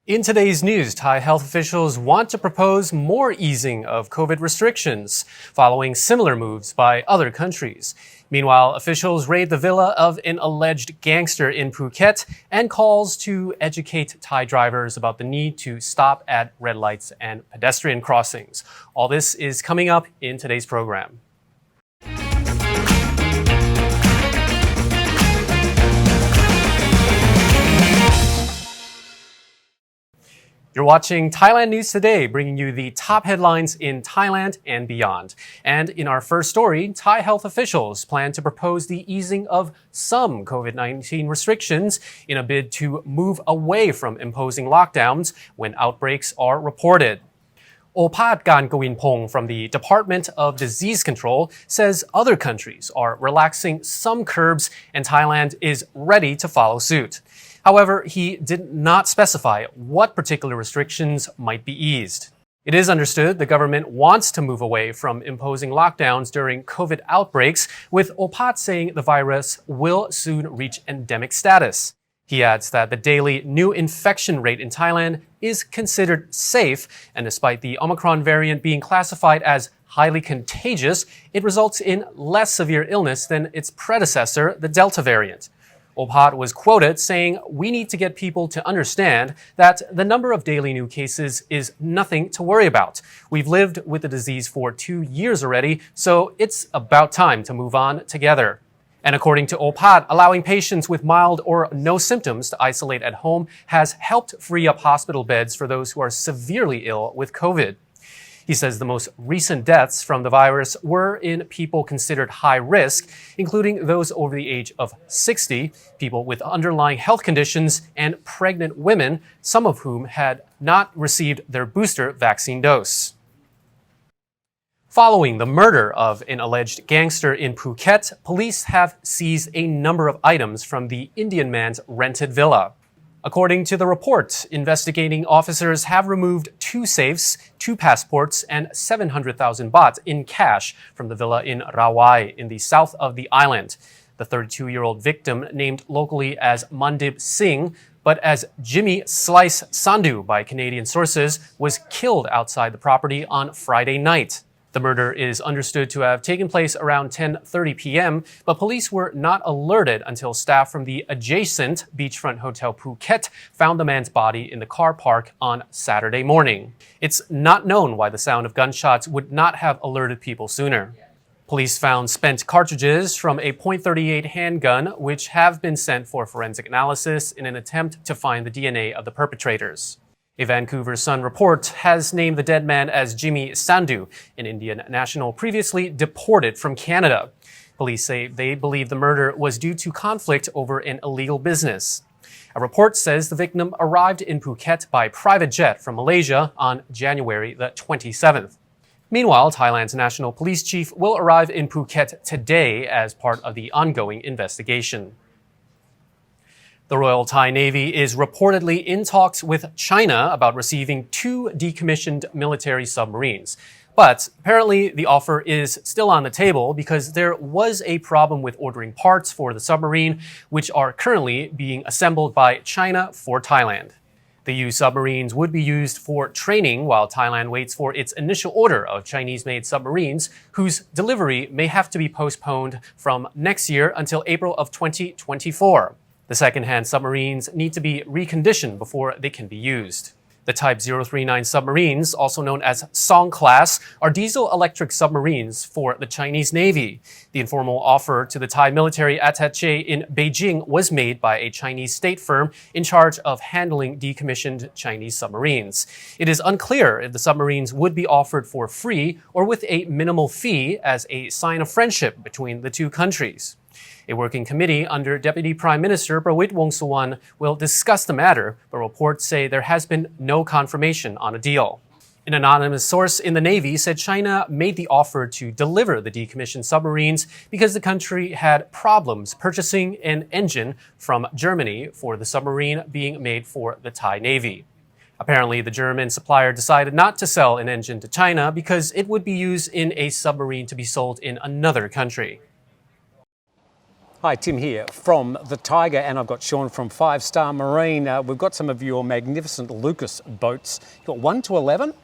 In today's news, Thai health officials want to propose more easing of COVID restrictions, following similar moves by other countries. Meanwhile, officials raid the villa of an alleged gangster in Phuket and calls to educate Thai drivers about the need to stop at red lights and pedestrian crossings. All this is coming up in today's program. You're watching Thailand News Today, bringing you the top headlines in Thailand and beyond. And in our first story, Thai health officials plan to propose the easing of some COVID-19 restrictions in a bid to move away from imposing lockdowns when outbreaks are reported. Opat Gawinpong from the Department of Disease Control says other countries are relaxing some curbs and Thailand is ready to follow suit. However, he did not specify what particular restrictions might be eased. It is understood the government wants to move away from imposing lockdowns during COVID outbreaks, with Opat saying the virus will soon reach endemic status. He adds that the daily new infection rate in Thailand is considered safe, and despite the Omicron variant being classified as highly contagious, it results in less severe illness than its predecessor, the Delta variant. Opat was quoted saying, "We need to get people to understand that the number of daily new cases is nothing to worry about. We've lived with the disease for 2 years already, so it's about time to move on together." And according to Opat, allowing patients with mild or no symptoms to isolate at home has helped free up hospital beds for those who are severely ill with COVID. He says the most recent deaths from the virus were in people considered high risk, including those over the age of 60, people with underlying health conditions, and pregnant women, some of whom had not received their booster vaccine dose. Following the murder of an alleged gangster in Phuket, police have seized a number of items from the Indian man's rented villa. According to the report, investigating officers have removed 2 safes, 2 passports, and 700,000 baht in cash from the villa in Rawai in the south of the island. The 32-year-old victim, named locally as Mandip Singh, but as Jimi Slice Sandhu by Canadian sources, was killed outside the property on Friday night. The murder is understood to have taken place around 10:30 p.m., but police were not alerted until staff from the adjacent beachfront hotel Phuket found the man's body in the car park on Saturday morning. It's not known why the sound of gunshots would not have alerted people sooner. Police found spent cartridges from a .38 handgun, which have been sent for forensic analysis in an attempt to find the DNA of the perpetrators. A Vancouver Sun report has named the dead man as Jimi Sandhu, an Indian national previously deported from Canada. Police say they believe the murder was due to conflict over an illegal business. A report says the victim arrived in Phuket by private jet from Malaysia on January the 27th. Meanwhile, Thailand's national police chief will arrive in Phuket today as part of the ongoing investigation. The Royal Thai Navy is reportedly in talks with China about receiving 2 decommissioned military submarines. But apparently the offer is still on the table because there was a problem with ordering parts for the submarine, which are currently being assembled by China for Thailand. The used submarines would be used for training while Thailand waits for its initial order of Chinese-made submarines, whose delivery may have to be postponed from next year until April of 2024. The second-hand submarines need to be reconditioned before they can be used. The Type 039 submarines, also known as Song class, are diesel-electric submarines for the Chinese Navy. The informal offer to the Thai military attaché in Beijing was made by a Chinese state firm in charge of handling decommissioned Chinese submarines. It is unclear if the submarines would be offered for free or with a minimal fee as a sign of friendship between the two countries. A working committee under Deputy Prime Minister Prawit Wongsuwan will discuss the matter, but reports say there has been no confirmation on a deal. An anonymous source in the Navy said China made the offer to deliver the decommissioned submarines because the country had problems purchasing an engine from Germany for the submarine being made for the Thai Navy. Apparently, the German supplier decided not to sell an engine to China because it would be used in a submarine to be sold in another country. Hi, Tim here from the Thaiger, and I've got Sean from 5-Star Marine. We've got some of your magnificent Lucas boats. You've got 1 to 11?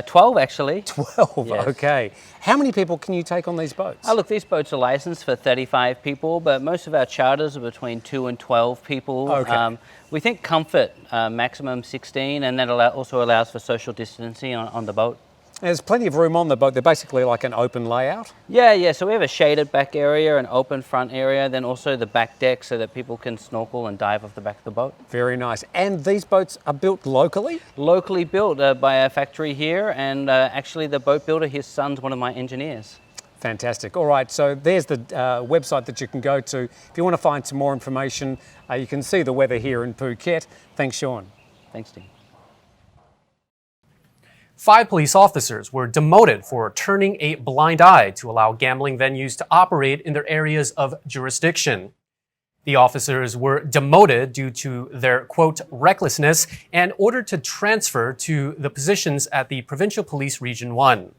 12 actually. 12, Yes. Okay. How many people can you take on these boats? Look, these boats are licensed for 35 people, but most of our charters are between 2 and 12 people. Okay. We think comfort, maximum 16, and that also allows for social distancing on the boat. There's plenty of room on the boat. They're basically like an open layout. Yeah, so we have a shaded back area, an open front area, then also the back deck so that people can snorkel and dive off the back of the boat. Very nice. And these boats are built locally? Locally built by a factory here, and actually the boat builder, his son's one of my engineers. Fantastic. All right, so there's the website that you can go to. If you want to find some more information, you can see the weather here in Phuket. Thanks, Sean. Thanks, Dean. 5 police officers were demoted for turning a blind eye to allow gambling venues to operate in their areas of jurisdiction. The officers were demoted due to their, quote, recklessness and ordered to transfer to the positions at the Provincial Police Region 1.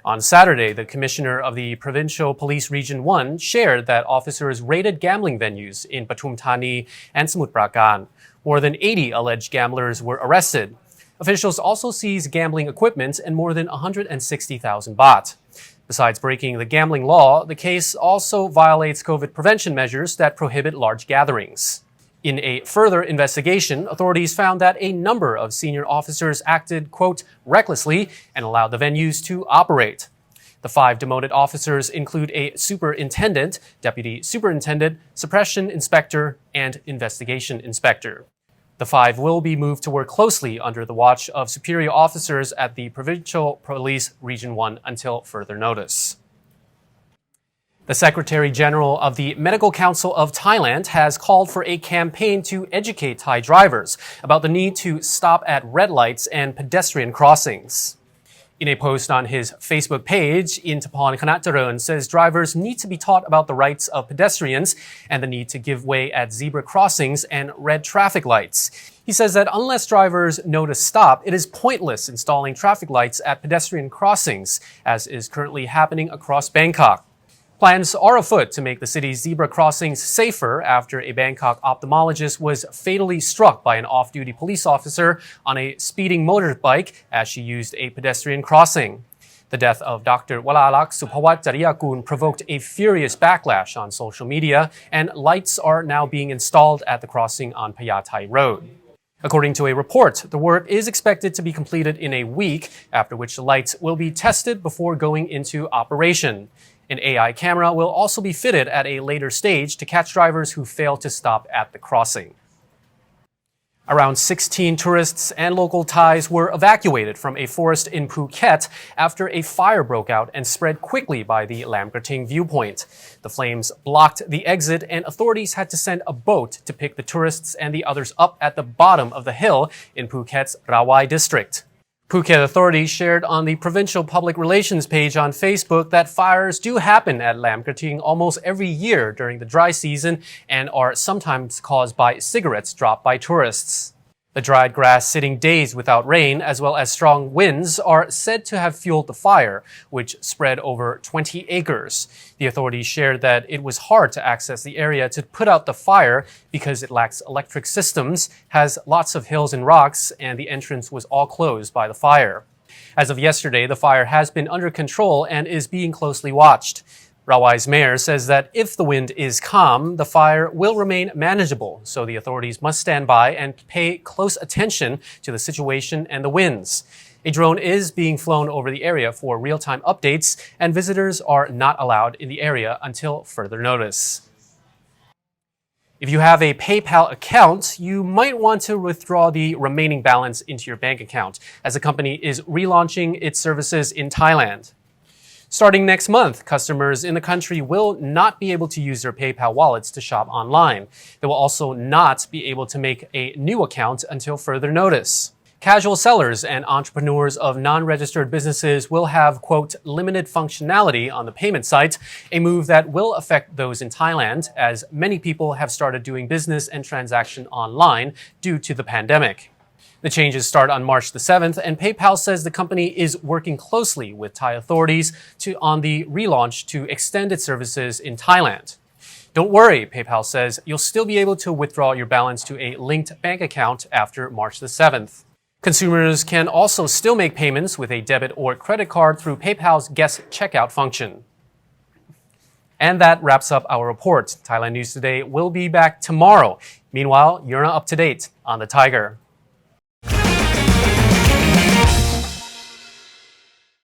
On Saturday, the commissioner of the Provincial Police Region 1 shared that officers raided gambling venues in Pathum Thani and Samut Prakan. More than 80 alleged gamblers were arrested. Officials also seized gambling equipment and more than 160,000 baht. Besides breaking the gambling law, the case also violates COVID prevention measures that prohibit large gatherings. In a further investigation, authorities found that a number of senior officers acted, quote, recklessly and allowed the venues to operate. The 5 demoted officers include a superintendent, deputy superintendent, suppression inspector, and investigation inspector. The 5 will be moved to work closely under the watch of superior officers at the Provincial Police Region 1 until further notice. The Secretary General of the Medical Council of Thailand has called for a campaign to educate Thai drivers about the need to stop at red lights and pedestrian crossings. In a post on his Facebook page, Intapon Kanacharan says drivers need to be taught about the rights of pedestrians and the need to give way at zebra crossings and red traffic lights. He says that unless drivers know to stop, it is pointless installing traffic lights at pedestrian crossings, as is currently happening across Bangkok. Plans are afoot to make the city's zebra crossings safer after a Bangkok ophthalmologist was fatally struck by an off-duty police officer on a speeding motorbike as she used a pedestrian crossing. The death of Dr. Walalak Supawat Jariyagun provoked a furious backlash on social media, and lights are now being installed at the crossing on Payathai Road. According to a report, the work is expected to be completed in a week, after which the lights will be tested before going into operation. An AI camera will also be fitted at a later stage to catch drivers who fail to stop at the crossing. Around 16 tourists and local Thais were evacuated from a forest in Phuket after a fire broke out and spread quickly by the Lam Krating viewpoint. The flames blocked the exit, and authorities had to send a boat to pick the tourists and the others up at the bottom of the hill in Phuket's Rawai district. Phuket authorities shared on the provincial public relations page on Facebook that fires do happen at Lam Krating almost every year during the dry season and are sometimes caused by cigarettes dropped by tourists. The dried grass sitting days without rain, as well as strong winds, are said to have fueled the fire, which spread over 20 acres. The authorities shared that it was hard to access the area to put out the fire because it lacks electric systems, has lots of hills and rocks, and the entrance was all closed by the fire. As of yesterday, the fire has been under control and is being closely watched. Rawai's mayor says that if the wind is calm, the fire will remain manageable, so the authorities must stand by and pay close attention to the situation and the winds. A drone is being flown over the area for real-time updates, and visitors are not allowed in the area until further notice. If you have a PayPal account, you might want to withdraw the remaining balance into your bank account, as the company is relaunching its services in Thailand. Starting next month, customers in the country will not be able to use their PayPal wallets to shop online. They will also not be able to make a new account until further notice. Casual sellers and entrepreneurs of non-registered businesses will have, quote, limited functionality on the payment site, a move that will affect those in Thailand, as many people have started doing business and transaction online due to the pandemic. The changes start on March the 7th, and PayPal says the company is working closely with Thai authorities on the relaunch to extend its services in Thailand. Don't worry, PayPal says you'll still be able to withdraw your balance to a linked bank account after March the 7th. Consumers can also still make payments with a debit or credit card through PayPal's guest checkout function. And that wraps up our report. Thailand News Today will be back tomorrow. Meanwhile, you're up to date on the Thaiger.